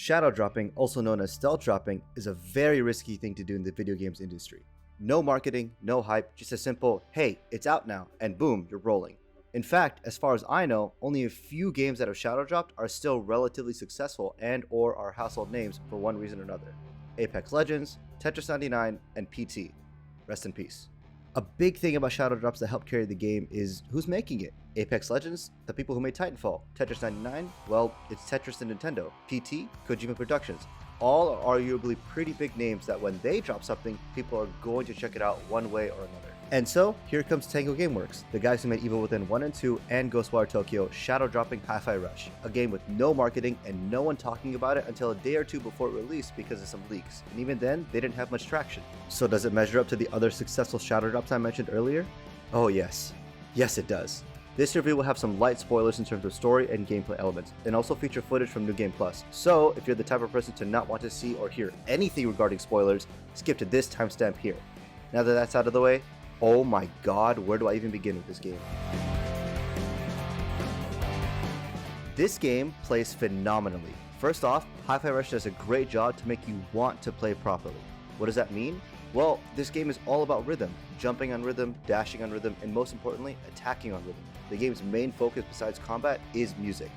Shadow dropping, also known as stealth dropping, is a very risky thing to do in the video games industry. No marketing, no hype, just a simple, hey, it's out now, and boom, you're rolling. In fact, as far as I know, only a few games that have shadow dropped are still relatively successful and or are household names for one reason or another. Apex Legends, Tetris 99, and PT. Rest in peace. A big thing about shadow drops that help carry the game is who's making it. Apex Legends, the people who made Titanfall. Tetris 99, well, it's Tetris and Nintendo. PT, Kojima Productions. All are arguably pretty big names that when they drop something, people are going to check it out one way or another. And so, here comes Tango Gameworks, the guys who made Evil Within 1 and 2 and Ghostwire Tokyo shadow dropping Hi-Fi Rush, a game with no marketing and no one talking about it until a day or two before it released because of some leaks, and even then, they didn't have much traction. So does it measure up to the other successful shadow drops I mentioned earlier? Oh yes. Yes it does. This review will have some light spoilers in terms of story and gameplay elements, and also feature footage from New Game Plus. So, if you're the type of person to not want to see or hear anything regarding spoilers, skip to this timestamp here. Now that that's out of the way, oh my god, where do I even begin with this game? This game plays phenomenally. First off, Hi-Fi Rush does a great job to make you want to play properly. What does that mean? Well, this game is all about rhythm, jumping on rhythm, dashing on rhythm, and most importantly, attacking on rhythm. The game's main focus besides combat is music.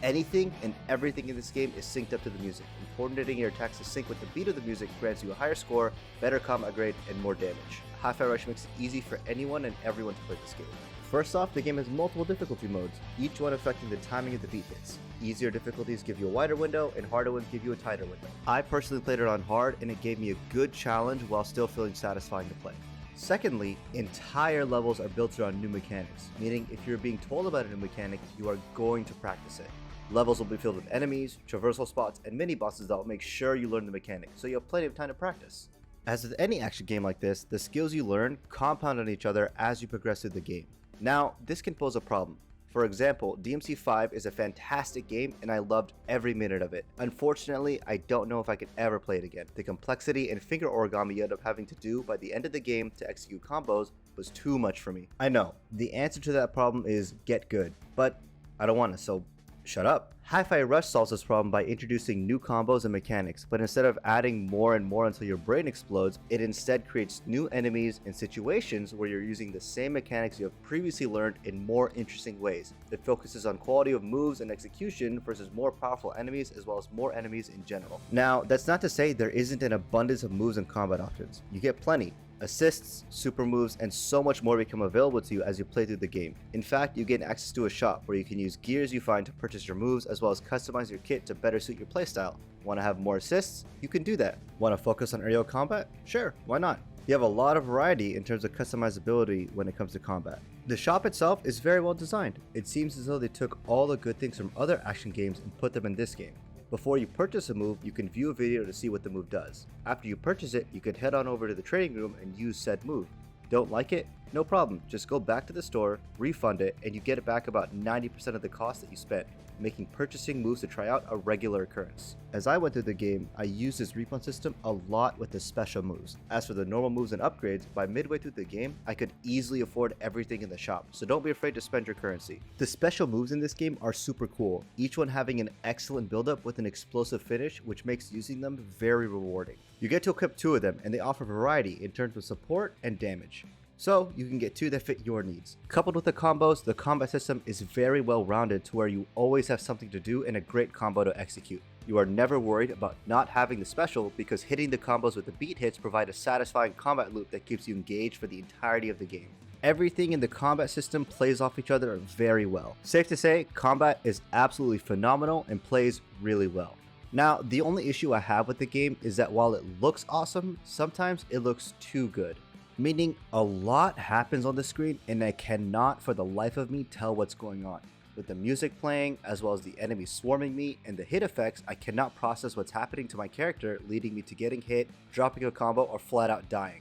Anything and everything in this game is synced up to the music, and coordinating your attacks to sync with the beat of the music grants you a higher score, better combat grade, and more damage. Hi-Fi Rush makes it easy for anyone and everyone to play this game. First off, the game has multiple difficulty modes, each one affecting the timing of the beat hits. Easier difficulties give you a wider window, and harder ones give you a tighter window. I personally played it on hard, and it gave me a good challenge while still feeling satisfying to play. Secondly, entire levels are built around new mechanics, meaning if you're being told about a new mechanic, you are going to practice it. Levels will be filled with enemies, traversal spots, and mini-bosses that will make sure you learn the mechanic, so you have plenty of time to practice. As with any action game like this, the skills you learn compound on each other as you progress through the game. Now, this can pose a problem. For example, DMC5 is a fantastic game and I loved every minute of it. Unfortunately, I don't know if I could ever play it again. The complexity and finger origami you end up having to do by the end of the game to execute combos was too much for me. I know, the answer to that problem is get good, but I don't want to, so shut up. Hi-Fi Rush solves this problem by introducing new combos and mechanics, but instead of adding more and more until your brain explodes, it instead creates new enemies and situations where you're using the same mechanics you have previously learned in more interesting ways. It focuses on quality of moves and execution versus more powerful enemies as well as more enemies in general. Now, that's not to say there isn't an abundance of moves and combat options. You get plenty. Assists, super moves, and so much more become available to you as you play through the game. In fact, you gain access to a shop where you can use gears you find to purchase your moves as well as customize your kit to better suit your playstyle. Want to have more assists? You can do that. Want to focus on aerial combat? Sure, why not? You have a lot of variety in terms of customizability when it comes to combat. The shop itself is very well designed. It seems as though they took all the good things from other action games and put them in this game. Before you purchase a move, you can view a video to see what the move does. After you purchase it, you can head on over to the trading room and use said move. Don't like it? No problem, just go back to the store, refund it, and you get it back about 90% of the cost that you spent, making purchasing moves to try out a regular occurrence. As I went through the game, I used this refund system a lot with the special moves. As for the normal moves and upgrades, by midway through the game, I could easily afford everything in the shop, so don't be afraid to spend your currency. The special moves in this game are super cool, each one having an excellent build-up with an explosive finish, which makes using them very rewarding. You get to equip 2 of them, and they offer variety in terms of support and damage. So you can get 2 that fit your needs. Coupled with the combos, the combat system is very well rounded to where you always have something to do and a great combo to execute. You are never worried about not having the special because hitting the combos with the beat hits provide a satisfying combat loop that keeps you engaged for the entirety of the game. Everything in the combat system plays off each other very well. Safe to say, combat is absolutely phenomenal and plays really well. Now, the only issue I have with the game is that while it looks awesome, sometimes it looks too good. Meaning a lot happens on the screen and I cannot for the life of me tell what's going on. With the music playing, as well as the enemies swarming me and the hit effects, I cannot process what's happening to my character, leading me to getting hit, dropping a combo, or flat out dying.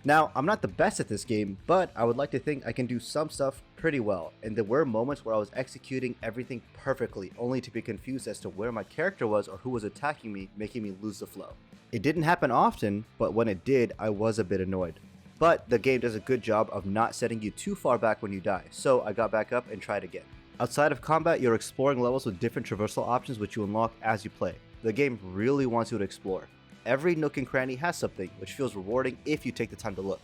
Now, I'm not the best at this game, but I would like to think I can do some stuff pretty well, and there were moments where I was executing everything perfectly, only to be confused as to where my character was or who was attacking me, making me lose the flow. It didn't happen often, but when it did, I was a bit annoyed. But the game does a good job of not setting you too far back when you die, so I got back up and tried again. Outside of combat, you're exploring levels with different traversal options which you unlock as you play. The game really wants you to explore. Every nook and cranny has something, which feels rewarding if you take the time to look.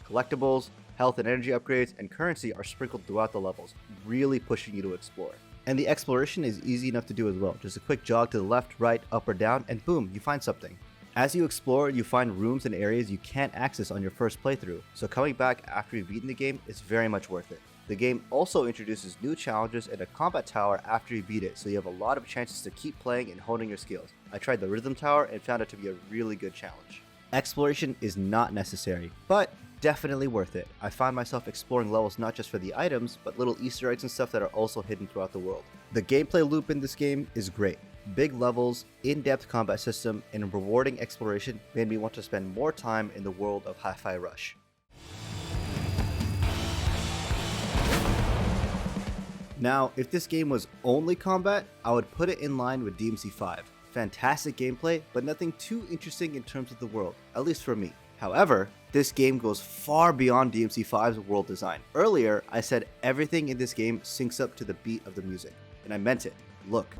Collectibles, health and energy upgrades, and currency are sprinkled throughout the levels, really pushing you to explore. And the exploration is easy enough to do as well. Just a quick jog to the left, right, up or down, and boom, you find something. As you explore, you find rooms and areas you can't access on your first playthrough, so coming back after you've beaten the game is very much worth it. The game also introduces new challenges and a combat tower after you beat it, so you have a lot of chances to keep playing and honing your skills. I tried the rhythm tower and found it to be a really good challenge. Exploration is not necessary, but definitely worth it. I found myself exploring levels not just for the items, but little Easter eggs and stuff that are also hidden throughout the world. The gameplay loop in this game is great. Big levels, in-depth combat system, and rewarding exploration made me want to spend more time in the world of Hi-Fi Rush. Now, if this game was only combat, I would put it in line with DMC5. Fantastic gameplay, but nothing too interesting in terms of the world, at least for me. However, this game goes far beyond DMC5's world design. Earlier, I said everything in this game syncs up to the beat of the music, and I meant it. Look.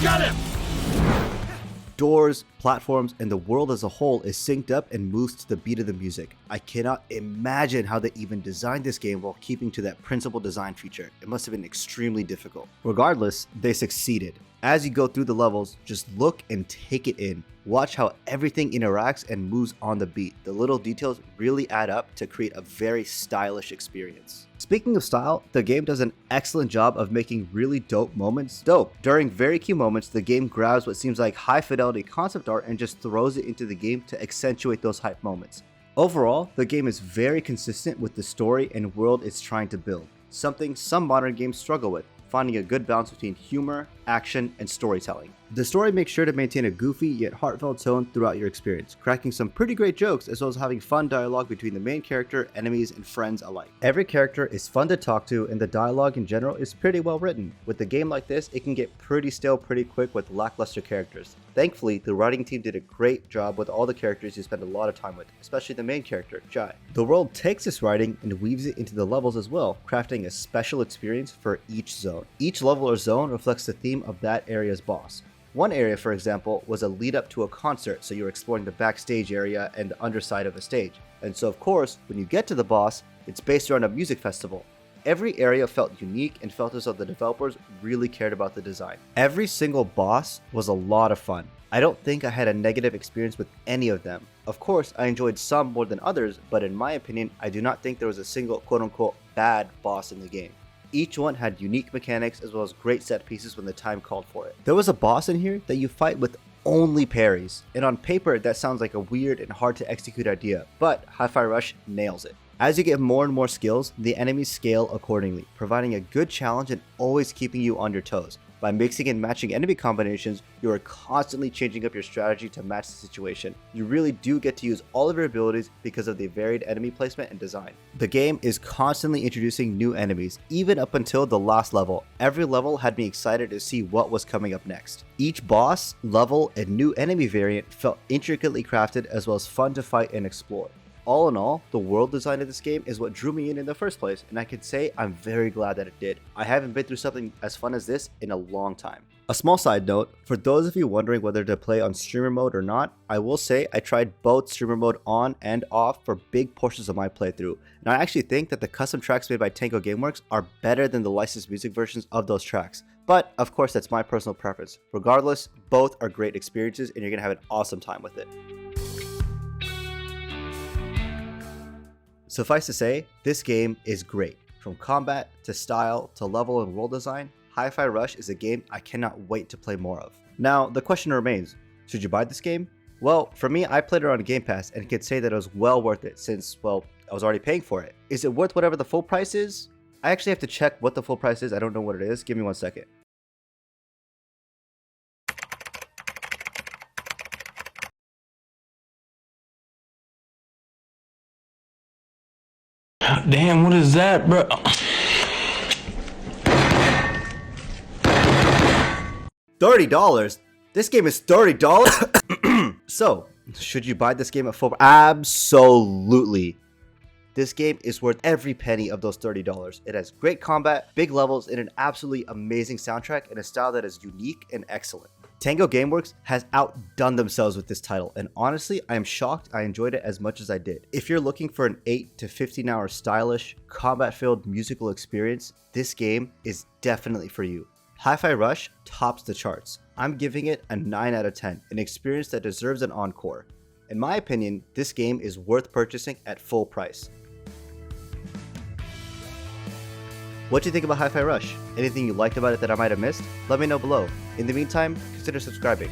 Got him! Doors, platforms, and the world as a whole is synced up and moves to the beat of the music. I cannot imagine how they even designed this game while keeping to that principal design feature. It must have been extremely difficult. Regardless, they succeeded. As you go through the levels, just look and take it in. Watch how everything interacts and moves on the beat. The little details really add up to create a very stylish experience. Speaking of style, the game does an excellent job of making really dope moments dope. During very key moments, the game grabs what seems like high fidelity concept art and just throws it into the game to accentuate those hype moments. Overall, the game is very consistent with the story and world it's trying to build, something some modern games struggle with, finding a good balance between humor, action, and storytelling. The story makes sure to maintain a goofy yet heartfelt tone throughout your experience, cracking some pretty great jokes as well as having fun dialogue between the main character, enemies, and friends alike. Every character is fun to talk to and the dialogue in general is pretty well written. With a game like this, it can get pretty stale pretty quick with lackluster characters. Thankfully, the writing team did a great job with all the characters you spend a lot of time with, especially the main character, Jai. The world takes this writing and weaves it into the levels as well, crafting a special experience for each zone. Each level or zone reflects the theme of that area's boss. One area, for example, was a lead up to a concert, so you're exploring the backstage area and the underside of a stage. And so of course, when you get to the boss, it's based around a music festival. Every area felt unique and felt as though the developers really cared about the design. Every single boss was a lot of fun. I don't think I had a negative experience with any of them. Of course, I enjoyed some more than others, but in my opinion, I do not think there was a single quote-unquote bad boss in the game. Each one had unique mechanics as well as great set pieces when the time called for it. There was a boss in here that you fight with only parries, and on paper that sounds like a weird and hard to execute idea, but Hi-Fi Rush nails it. As you get more and more skills, the enemies scale accordingly, providing a good challenge and always keeping you on your toes. By mixing and matching enemy combinations, you are constantly changing up your strategy to match the situation. You really do get to use all of your abilities because of the varied enemy placement and design. The game is constantly introducing new enemies, even up until the last level. Every level had me excited to see what was coming up next. Each boss, level, and new enemy variant felt intricately crafted as well as fun to fight and explore. All in all, the world design of this game is what drew me in the first place, and I can say I'm very glad that it did. I haven't been through something as fun as this in a long time. A small side note, for those of you wondering whether to play on streamer mode or not, I will say I tried both streamer mode on and off for big portions of my playthrough, and I actually think that the custom tracks made by Tango Gameworks are better than the licensed music versions of those tracks. But of course that's my personal preference. Regardless, both are great experiences and you're gonna have an awesome time with it. Suffice to say, this game is great. From combat, to style, to level and world design, Hi-Fi Rush is a game I cannot wait to play more of. Now, the question remains, should you buy this game? Well, for me, I played it on Game Pass and could say that it was well worth it since, well, I was already paying for it. Is it worth whatever the full price is? I actually have to check what the full price is. I don't know what it is. Give me 1 second. Damn, what is that, bro? $30? This game is $30? So, should you buy this game at full? Absolutely. This game is worth every penny of those $30. It has great combat, big levels, and an absolutely amazing soundtrack in a style that is unique and excellent. Tango Gameworks has outdone themselves with this title, and honestly, I am shocked I enjoyed it as much as I did. If you're looking for an 8 to 15 hour stylish, combat-filled musical experience, this game is definitely for you. Hi-Fi Rush tops the charts. I'm giving it a 9 out of 10, an experience that deserves an encore. In my opinion, this game is worth purchasing at full price. What do you think about Hi-Fi Rush? Anything you liked about it that I might have missed? Let me know below. In the meantime, consider subscribing.